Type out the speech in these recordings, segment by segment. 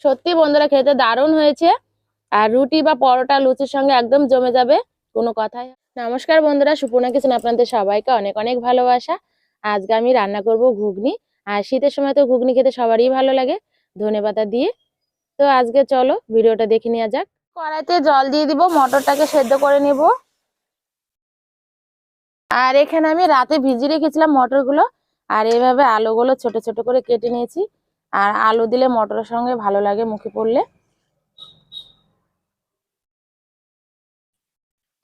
সত্যি বন্ধুরা খেতে দারুণ হয়েছে। আর রুটি বা পরোটা লুচির সঙ্গে একদম জমে যাবে, কোনো কথাই। নমস্কার বন্ধুরা, সুপর্ণা কিচেন আপনাদের সবাইকে অনেক অনেক ভালোবাসা। আজকে আমি রান্না করব ঘুগনি। আর শীতের সময় তো ঘুগনি খেতে সবারই ভালো লাগে ধনেপাতা দিয়ে। তো আজকে চলো ভিডিওটা দেখে নেওয়া যাক। কড়াইতে জল দিয়ে দিব, মটরটাকে সেদ্ধ করে নেব। আর এখানে আমি রাতে ভিজিয়ে রেখেছিলাম মটরগুলো। আর এইভাবে আলুগুলো ছোট ছোট করে কেটে নিয়েছি। আর আলু দিলে মটরের সঙ্গে ভালো লাগে মুখে পড়লে।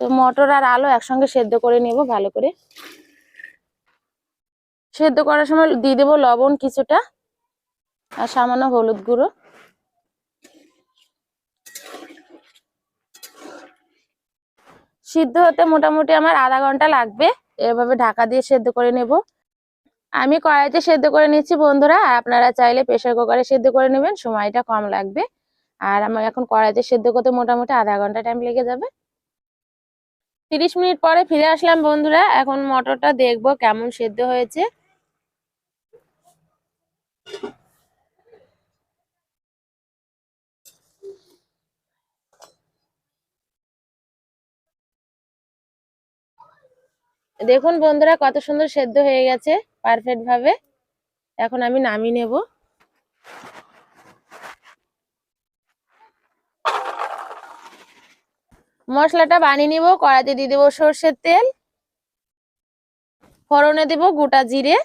তো মটর আর আলু একসঙ্গে সেদ্ধ করে নেব ভালো করে। সেদ্ধ করার সময় দিয়ে দেবো লবণ কিছুটা আর সামান্য হলুদ গুঁড়ো। সিদ্ধ হতে মোটামুটি আমার আধা ঘন্টা লাগবে। এভাবে ঢাকা দিয়ে সেদ্ধ করে নেব। আমি কড়াইতে সেদ্ধ করে নিচ্ছি বন্ধুরা, আপনারা চাইলে প্রেসার কুকারে সেদ্ধ করে নেবেন, সময়টা কম লাগবে। আর আমার এখন কড়াইতে সেদ্ধ করতে মোটামুটি আধা ঘন্টা টাইম লেগে যাবে। 30 মিনিট পরে ফিরে আসলাম বন্ধুরা। এখন মটরটা দেখবো কেমন সেদ্ধ হয়েছে। দেখুন বন্ধুরা কত সুন্দর সেদ্ধ হয়ে গেছে পারফেক্ট ভাবে। এখন আমি নামিয়ে নেব। মশলাটা বানিয়ে নিব। কড়াইতে দিয়ে দেবো সর্ষের তেল, ফোড়নে দেব গোটা জিরে,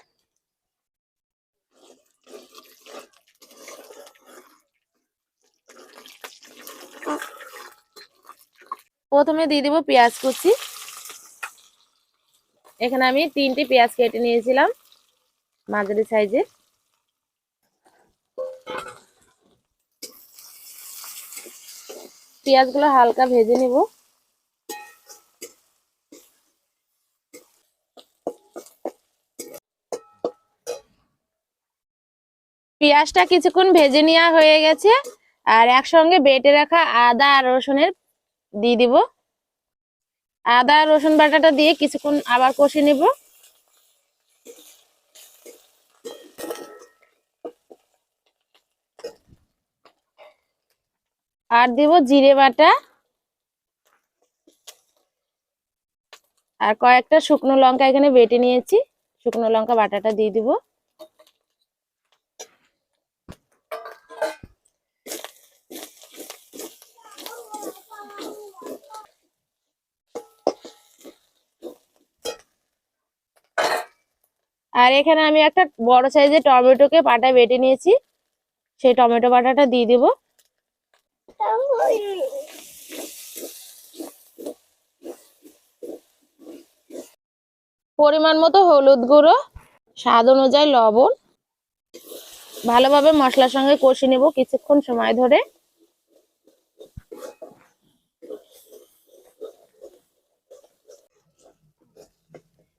প্রথমে দিয়ে দেবো পেঁয়াজ কুচি। এখানে আমি 3টি পেঁয়াজ কেটে নিয়েছিলাম মাঝারি সাইজের। পেঁয়াজগুলো হালকা ভেজে নিব। পেঁয়াজটা কিছুক্ষণ ভেজে নেওয়া হয়ে গেছে। আর একসঙ্গে বেটে রাখা আদা আর রসুনের দিয়ে দিব। আদা আর রসুন বাটাটা দিয়ে কিছুক্ষণ আবার কষে নেব। আর দিব জিরে বাটা আর কয়েকটা শুকনো লঙ্কা এখানে বেটে নিয়েছি, শুকনো লঙ্কা বাটাটা দিয়ে দিব। আর এখানে আমি একটা বড় সাইজের টমেটোকে পাটায় বেটে নিয়েছি, সেই টমেটো বাটাটা দিয়ে দিব। পরিমাণ মতো হলুদ গুঁড়ো, স্বাদ অনুযায়ী লবণ। ভালোভাবে মশলার সঙ্গে কষে নেব কিছুক্ষণ সময় ধরে।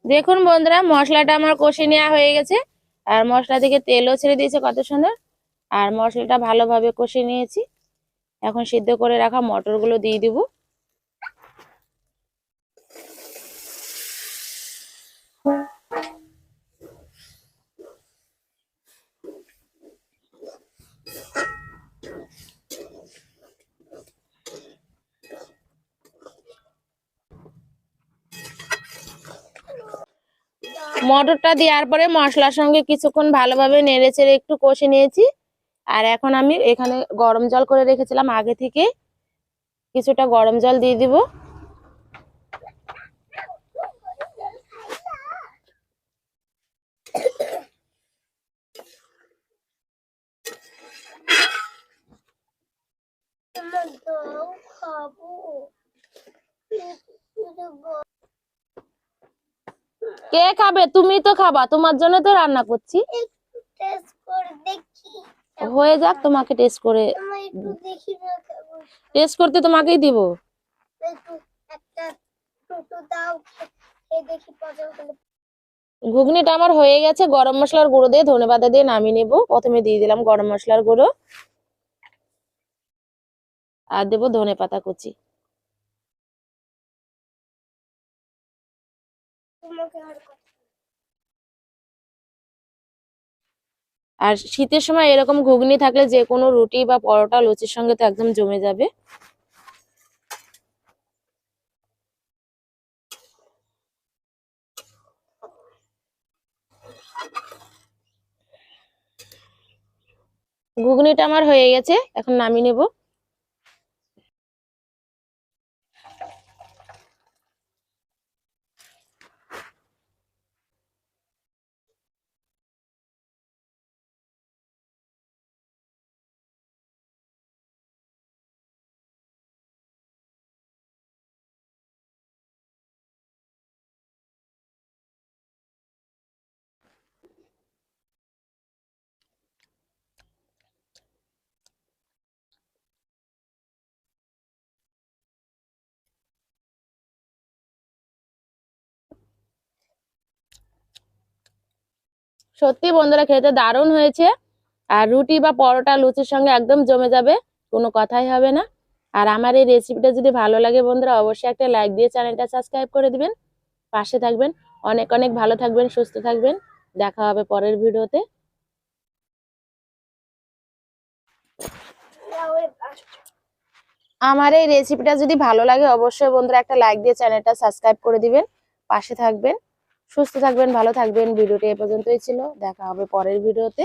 দেখুন বন্ধুরা মশলাটা আমার কষে নেওয়া হয়ে গেছে। আর মশলা থেকে তেলও ছেড়ে দিয়েছে কত সুন্দর। আর মশলাটা ভালোভাবে কষে নিয়েছি। এখন সিদ্ধ করে রাখা মটরগুলো দিয়ে দিব। মটরটা দেওয়ার পরে মশলার সঙ্গে কিছুক্ষণ ভালোভাবে নেড়ে চেড়ে একটু কষে নিয়েছি। আর এখন আমি এখানে গরম জল করে রেখেছিলাম আগে থেকে, কিছুটা গরম জল দিয়ে দিব। কে খাবে? তুমি তো খাবা, তোমার জন্য তো রান্না করছি। হয়ে যাক, তোমাকে টেস্ট করে টেস্ট করতে তোমাকেই দিব। ঘুগনিটা আমার হয়ে গেছে। গরম মশলার গুঁড়ো দিয়ে ধনেপাতা দিয়ে নামিয়ে নেব। প্রথমে দিয়ে দিলাম গরম মশলার গুঁড়ো আর দেবো ধনেপাতা কুচি। আর শীতের সময় এরকম ঘুগনি থাকলে যে কোনো রুটি বা পরোটা লুচির সঙ্গে তো একদম জমে যাবে। ঘুগনিটা আমার হয়ে গেছে, এখন নামিয়ে নেব। সত্যি বন্ধুরা, খেতে দারুণ হয়েছে। আর রুটি বা পরোটা লুচির সঙ্গে একদম জমে যাবে, কোনো কথাই হবে না। আর আমার এই রেসিপিটা যদি ভালো লাগে বন্ধুরা, অবশ্যই একটা লাইক দিয়ে চ্যানেলটা সাবস্ক্রাইব করে দিবেন, পাশে থাকবেন। অনেক অনেক ভালো থাকবেন, সুস্থ থাকবেন। দেখা হবে পরের ভিডিওতে। আমার এই রেসিপিটা যদি ভালো লাগে অবশ্যই বন্ধুরা একটা লাইক দিয়ে চ্যানেলটা সাবস্ক্রাইব করে দিবেন, পাশে থাকবেন, সুস্থ থাকবেন, ভালো থাকবেন। ভিডিওটি এ পর্যন্তই ছিল, দেখা হবে পরের ভিডিওতে।